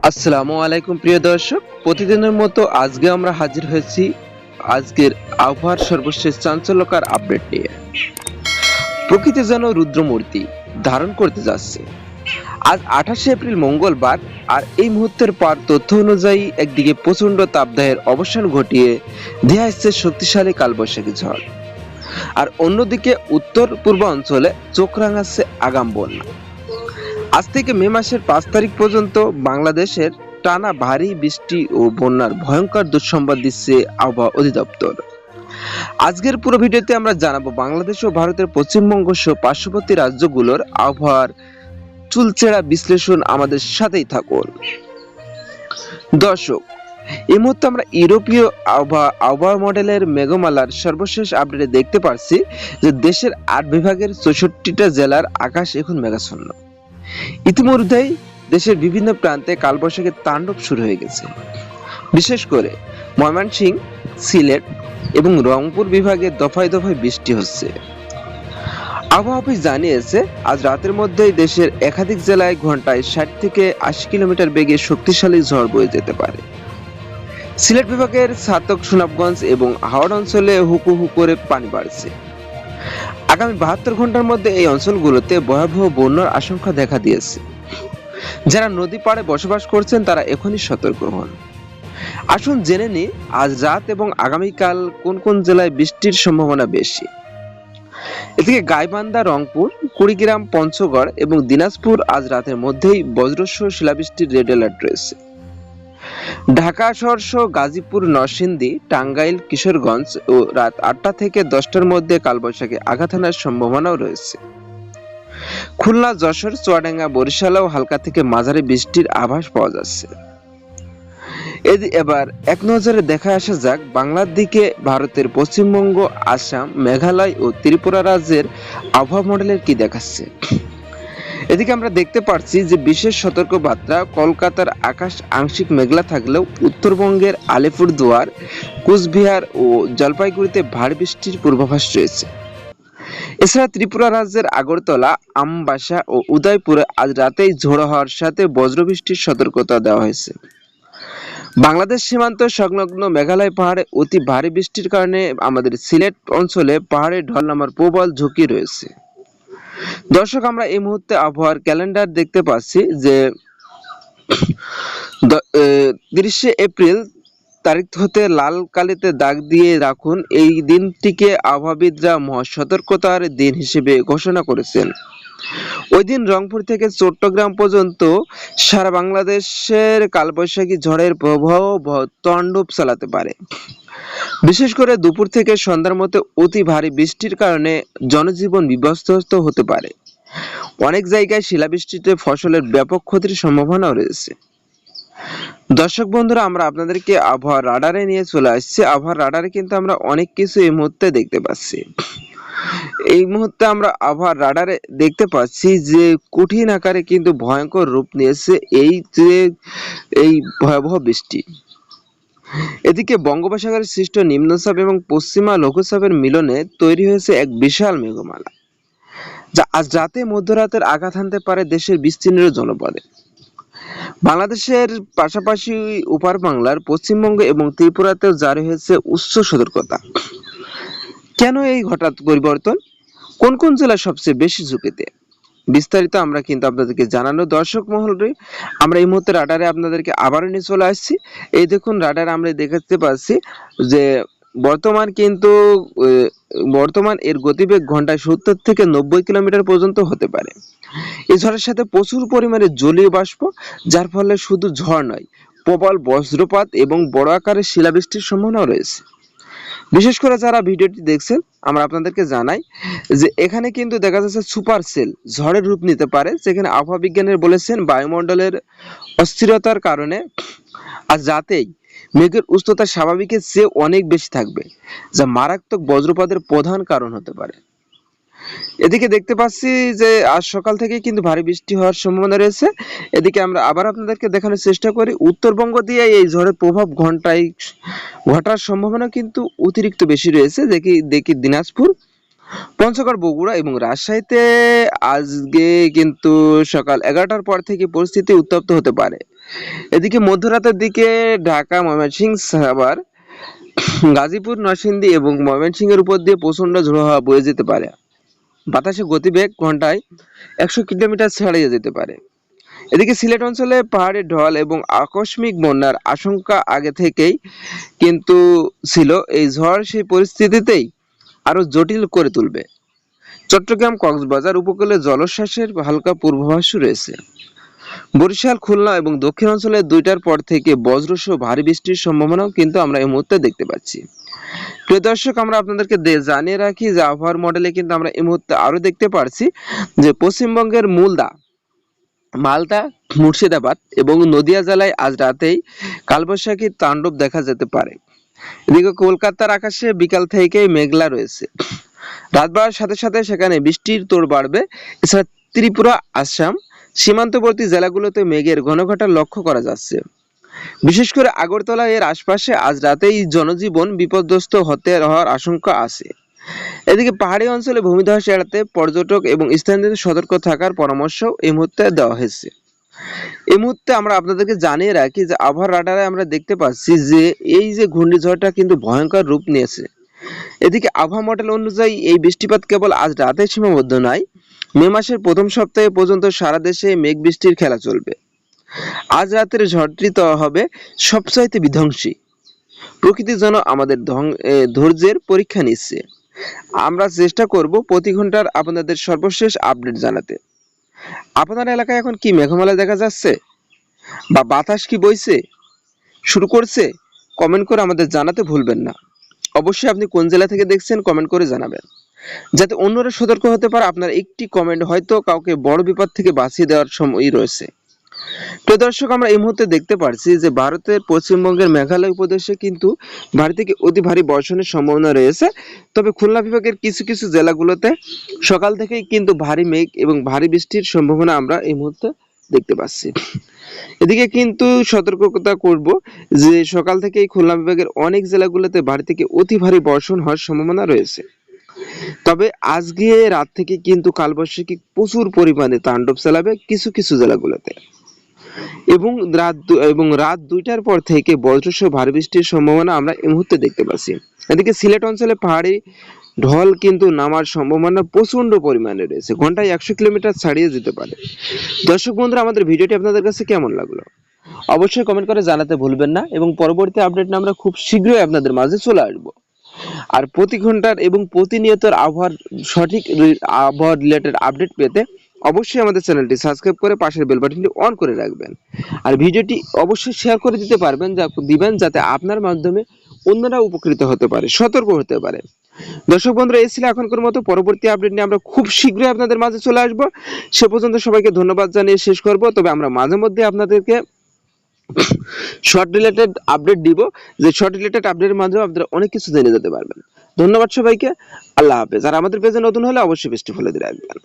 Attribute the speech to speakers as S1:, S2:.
S1: আসসালামু আলাইকুম প্রিয় দর্শক, প্রতিদিনের মতো আজকে আমরা হাজির হয়েছি আজকের আবহাওয়ার সর্বশেষ চাঞ্চল্যকর আপডেট নিয়ে। প্রকৃতি যেন রুদ্রমূর্তি ধারণ করতে যাচ্ছে। আজ 28শে এপ্রিল মঙ্গলবার, আর এই মুহূর্তের পার তথ্য অনুযায়ী একদিকে প্রচন্ড তাপদাহের অবসান ঘটিয়ে ধেয়ে আসছে শক্তিশালী কালবৈশাখী ঝড়, আর অন্যদিকে উত্তর পূর্ব অঞ্চলে চোখ রাঙাচ্ছে আগাম বন্যা। আজ থেকে মে মাসের 5 তারিখ পর্যন্ত বাংলাদেশের টানা ভারী বৃষ্টি ও বন্যার ভয়ঙ্কর দুঃসংবাদ দিচ্ছে আবহাওয়া অধিদপ্তর। আজকের পুরো ভিডিওতে আমরা জানাবো বাংলাদেশ ও ভারতের পশ্চিমবঙ্গ সহ পার্শ্ববর্তী রাজ্যগুলোর আবহাওয়ার চুলচেরা বিশ্লেষণ। আমাদের সাথেই থাকুন দর্শক। এই মুহূর্তে আমরা ইউরোপীয় আবহাওয়া মডেলের মেঘমালার সর্বশেষ আপডেটে দেখতে পাচ্ছি যে দেশের 8 বিভাগের 64টা জেলার আকাশ এখন মেঘাচ্ছন্ন। ইতিমধ্যেই দেশের বিভিন্ন প্রান্তে কালবৈশাখীর তাণ্ডব শুরু হয়ে গেছে। বিশেষ করে ময়মনসিংহ, সিলেট এবং রংপুর বিভাগে দফায় দফায় বৃষ্টি হচ্ছে। আবহাওয়া অফিস জানিয়েছে আজ রাতের মধ্যেই দেশের একাধিক জেলায় ঘন্টায় 60 থেকে 80 কিলোমিটার বেগে শক্তিশালী ঝড় বয়ে যেতে পারে। সিলেট বিভাগের ছাতক, সুনামগঞ্জ এবং হাওড় অঞ্চলে হুকু হু করে পানি বাড়ছে। আগামী 72 ঘন্টার মধ্যে এই অঞ্চলগুলোতে ভয়াবহ বন্যার আশঙ্কা দেখা দিয়েছে। যারা নদী পাড়ে বসবাস করছেন তারা এখনই সতর্ক হন। আসুন জেনে নিই আজ রাত এবং আগামীকাল কোন কোন জেলায় বৃষ্টির সম্ভাবনা বেশি। এদিকে গাইবান্ধা, রংপুর, কুড়িগ্রাম, পঞ্চগড় এবং দিনাজপুর আজ রাতের মধ্যেই বজ্রসহ শিলাবৃষ্টির রেড অ্যালার্ট রয়েছে। ঢাকা শহরসহ গাজীপুর, নরসিংদী, টাঙ্গাইল, কিশোরগঞ্জ ও রাত 8টা থেকে 10টার মধ্যে কালবৈশাখী আঘাত হানার সম্ভাবনাও রয়েছে। খুলনা, যশোর, চুয়াডাঙ্গা, বরিশালেও হালকা থেকে মাঝারি বৃষ্টির আভাস পাওয়া যাচ্ছে। এবার এক নজরে দেখা আসা যাক বাংলার দিকে ভারতের পশ্চিমবঙ্গ, আসাম, মেঘালয় ও ত্রিপুরা রাজ্যের আবহাওয়া মডেলের কি দেখাচ্ছে। এদিকে আমরা দেখতে পাচ্ছি যে বিশেষ সতর্ক বার্তা। কলকাতার আকাশ আংশিক মেঘলা থাকলেও উত্তরবঙ্গের আলিপুরদুয়ার, কুচবিহার ও জলপাইগুড়িতে ভারী বৃষ্টির পূর্বাভাস রয়েছে। এছাড়া ত্রিপুরা রাজ্যের আগরতলা, আমবাসা ও উদয়পুরে আজ রাতেই ঝোড়ো হওয়ার সাথে বজ্রবৃষ্টির সতর্কতা দেওয়া হয়েছে। বাংলাদেশ সীমান্ত সংলগ্ন মেঘালয় পাহাড়ে অতি ভারী বৃষ্টির কারণে আমাদের সিলেট অঞ্চলে পাহাড়ে ঢল নামার প্রবল ঝুঁকি রয়েছে। দর্শক, আমরা এই মুহূর্তে আবহাওয়ার ক্যালেন্ডার দেখতে পাচ্ছি যে 30শে এপ্রিল তারিখ হতে লাল কালিতে দাগ দিয়ে রাখুন। এই দিনটিকে আবহাওয়াবিদরা মহা সতর্কতার দিন হিসেবে ঘোষণা করেছেন। ওই দিন রংপুর থেকে চট্টগ্রাম পর্যন্ত সারা বাংলাদেশের কালবৈশাখী ঝড়ের প্রবাহ তাণ্ডব চালাতে পারে। বিশেষ করে দুপুর থেকে সন্ধ্যার মধ্যে অতি ভারী বৃষ্টির কারণে জনজীবন বিধ্বস্ত হতে পারে। অনেক জায়গায় শিলাবৃষ্টিতে ফসলের ব্যাপক ক্ষতির সম্ভাবনাও রয়েছে। দর্শক বন্ধুরা, আমরা আপনাদেরকে আবহাওয়ার রাডারে নিয়ে চলে আসছি। আবহাওয়ার রাডারে কিন্তু আমরা অনেক কিছু এই মুহূর্তে দেখতে পাচ্ছি। এই মুহূর্তে আমরা আবহাওয়ার রাডারে দেখতে পাচ্ছি যে কঠিন আকারে কিন্তু ভয়ঙ্কর রূপ নিয়েছে এই ভয়াবহ বৃষ্টি। এদিকে বঙ্গোপসাগরে সৃষ্ট নিম্নচাপ এবং পশ্চিমা লঘুচাপের মিলনে তৈরি হয়েছে এক বিশাল মেঘমালা, যা আজ রাতে মধ্যরাতের আঘাত হানতে পারে দেশের বিস্তীর্ণ জনপদে। বাংলাদেশের পাশাপাশি উপার বাংলার, পশ্চিমবঙ্গ এবং ত্রিপুরাতেও জারি হয়েছে উচ্চ সতর্কতা। কেন এই হঠাৎ পরিবর্তন? কোন কোন জেলা সবচেয়ে বেশি ঝুঁকিতে? বিস্তারিত আমরা কিন্তু আপনাদেরকে জানানো। দর্শক মহলে, আমরা এই মুহূর্তে রাডারে আপনাদেরকে আবারও নিয়ে চলে আসছি। এই দেখুন রাডারে আমরা দেখতে পাচ্ছি যে বর্তমান এর গতিবেগ ঘন্টায় 70 থেকে 90 কিলোমিটার পর্যন্ত হতে পারে। এই ঝড়ের সাথে প্রচুর পরিমাণে জলীয় বাষ্প, যার ফলে শুধু ঝড় নয়, প্রবল বজ্রপাত এবং বড় আকারের শিলাবৃষ্টির সম্ভাবনা রয়েছে। বিশেষ করে যারা ভিডিওটি দেখছেন, আমরা আপনাদেরকে জানাই যে এখানে কিন্তু দেখা যাচ্ছে সুপার সেল ঝড়ের রূপ নিতে পারে, যেখানে আবহাওয়া বিজ্ঞানীরা বলেছেন বায়ুমণ্ডলের অস্থিরতার কারণে আজ রাতেই মেঘের উচ্চতা স্বাভাবিকের চেয়ে অনেক বেশি থাকবে, যা মারাত্মক বজ্রপাতের প্রধান কারণ হতে পারে। এদিকে দেখতে পাচ্ছি যে আজ সকাল থেকে কিন্তু ভারী বৃষ্টি হওয়ার সম্ভাবনা রয়েছে। এদিকে আমরা আবার আপনাদেরকে দেখানোর চেষ্টা করি, উত্তরবঙ্গ দিয়ে এই ঝড়ের প্রভাব ঘটার সম্ভাবনা কিন্তু অতিরিক্ত বেশি রয়েছে। দেখি দিনাজপুর, পঞ্চগড়, বগুড়া এবং রাজশাহীতে আজকে কিন্তু সকাল 11টার পর থেকে পরিস্থিতি উত্তপ্ত হতে পারে। এদিকে মধ্যরাতের দিকে ঢাকা, ময়মনসিংহ, সাভার, গাজীপুর, নরসিংদী এবং ময়মনসিংহের উপর দিয়ে প্রচণ্ড ঝোড়ো হাওয়া বয়ে যেতে পারে। বাতাসের গতিবেগ ঘন্টায় 100 কিলোমিটার ছাড়িয়ে যেতে পারে। এদিকে সিলেট অঞ্চলে পাহাড়ের ঢল এবং আকস্মিক বন্যার আশঙ্কা আগে থেকেই কিন্তু ছিল। এই ঝড় সেই পরিস্থিতিতেই আরো জটিল করে তুলবে। চট্টগ্রাম, কক্সবাজার উপকূলে জলোচ্ছ্বাসের হালকা পূর্বাভাস রয়েছে। বরিশাল, খুলনা এবং দক্ষিণ অঞ্চলে 2টার পর থেকে বজ্রসহ ভারী বৃষ্টির সম্ভাবনাও কিন্তু আমরা এই মুহূর্তে দেখতে পাচ্ছি। প্রিয় দর্শক, আমরা আপনাদেরকে জানিয়ে রাখি যে আবহাওয়ার মডেলে কিন্তু আমরা এই মুহূর্তে আরো দেখতে পারছি যে পশ্চিমবঙ্গের মুলদা, মালদা, মুর্শিদাবাদ এবং নদিয়া জেলায় আজ রাতেই কালবৈশাখীর তাণ্ডব দেখা যেতে পারে। এদিকে কলকাতার আকাশে বিকাল থেকেই মেঘলা রয়েছে। রাত বাড়ার সাথে সাথে সেখানে বৃষ্টির তোড় বাড়বে। এছাড়া ত্রিপুরা, আসাম সীমান্তবর্তী জেলাগুলোতে মেঘের ঘনঘটা লক্ষ্য করা যাচ্ছে। বিশেষ করে আগরতলা এর আশপাশে আজ রাতেই জনজীবন বিপর্যস্ত হওয়ার আশঙ্কা আছে। এদিকে পাহাড়ি অঞ্চলে ভূমিধস এড়াতে পর্যটক এবং স্থানীয়দের সতর্ক থাকার পরামর্শ এই মুহূর্তে দেওয়া হয়েছে। এই মুহূর্তে আমরা আপনাদেরকে জানিয়ে রাখি যে আবহাওয়ার রাডারে আমরা দেখতে পাচ্ছি যে এই যে ঘূর্ণিঝড়টা কিন্তু ভয়ঙ্কর রূপ নিয়েছে। এদিকে আবহাওয়া মডেল অনুযায়ী এই বৃষ্টিপাত কেবল আজ রাতে সীমাবদ্ধ নয়, মে মাসের প্রথম সপ্তাহে পর্যন্ত সারা দেশে মেঘ বৃষ্টির খেলা চলবে। আজ রাতের ঝড়টি তো হবে সবচাইতে বিধ্বংসী। প্রকৃতি যেন আমাদের ধৈর্যের পরীক্ষা নিচ্ছে। আমরা চেষ্টা করব প্রতি ঘন্টার আপনাদের সর্বশেষ আপডেট জানাতে। আপনার এলাকায় এখন কি মেঘমালা দেখা যাচ্ছে বা বাতাস কি বইছে শুরু করছে? কমেন্ট করে আমাদের জানাতে ভুলবেন না। অবশ্যই আপনি কোন জেলা থেকে দেখছেন কমেন্ট করে জানাবেন, যাতে অন্যরা সতর্ক হতে পারে। আপনার একটি কমেন্ট হয়তো কাউকে বড় বিপদ থেকে বাঁচিয়ে দেওয়ার সময়ই রয়েছে। প্রিয় দর্শক, আমরা এই মুহূর্তে দেখতে পাচ্ছি যে ভারতের পশ্চিমবঙ্গের মেঘালয় উপদেশে কিন্তু ভারী থেকে অতি ভারী বর্ষণের সম্ভাবনা রয়েছে। তবে খুলনা বিভাগের কিছু কিছু জেলাগুলোতে সকাল থেকেই কিন্তু ভারী মেঘ এবং ভারী বৃষ্টির সম্ভাবনা আমরা এই মুহূর্তে দেখতে পাচ্ছি। এদিকে কিন্তু সতর্কতা করব যে সকাল থেকেই খুলনা বিভাগের অনেক জেলাগুলোতে ভারী থেকে অতি ভারী বর্ষণ হওয়ার সম্ভাবনা রয়েছে। তবে আজকে রাত থেকে কিন্তু কালবৈশাখী প্রচুর পরিমাণে তাণ্ডব চালাবে কিছু কিছু জেলাগুলোতে এবং রাত 2টার পর থেকে বজ্রসহ ভারী বৃষ্টির সম্ভাবনা আমরা এই মুহূর্তে দেখতে পাচ্ছি। এদিকে সিলেট অঞ্চলে পাহাড়ি ঢল কিন্তু নামার সম্ভাবনা প্রচন্ড পরিমাণে রয়েছে, ঘন্টায় 100 কিলোমিটার ছাড়িয়ে যেতে পারে। দর্শক বন্ধুরা, আমাদের ভিডিওটি আপনাদের কাছে কেমন লাগলো অবশ্যই কমেন্ট করে জানাতে ভুলবেন না এবং পরবর্তী আপডেট আমরা খুব শীঘ্রই আপনাদের মাঝে চলে আসবো। আর প্রতি ঘন্টার এবং প্রতিনিয়ত আবহাওয়ার সঠিক আবহাওয়া রিলেটেড আপডেট পেতে অবশ্যই আমাদের চ্যানেলটি সাবস্ক্রাইব করে পাশের বেল বাটনটি অন করে রাখবেন। আর ভিডিওটি অবশ্যই শেয়ার করে দিবেন যাতে আপনার মাধ্যমে অন্যরা উপকৃত হতে পারে, সতর্ক হতে পারে। দর্শক বন্ধুরা, এই ছিল এখনকার মতো। পরবর্তী আপডেট নিয়ে আমরা খুব শীঘ্রই আপনাদের মাঝে চলে আসবো। সে পর্যন্ত সবাইকে ধন্যবাদ জানিয়ে শেষ করব। তবে আমরা মাঝে মধ্যে আপনাদেরকে শর্ট রিলেটেড আপডেট দিব, যে শর্ট রিলেটেড আপডেটের মাধ্যমে আপনারা অনেক কিছু জেনে যেতে পারবেন। ধন্যবাদ সবাইকে। আল্লাহ হাফেজ। আর আমাদের পেজে নতুন হলে অবশ্যই পেজটি ফলো দিয়ে রাখবেন।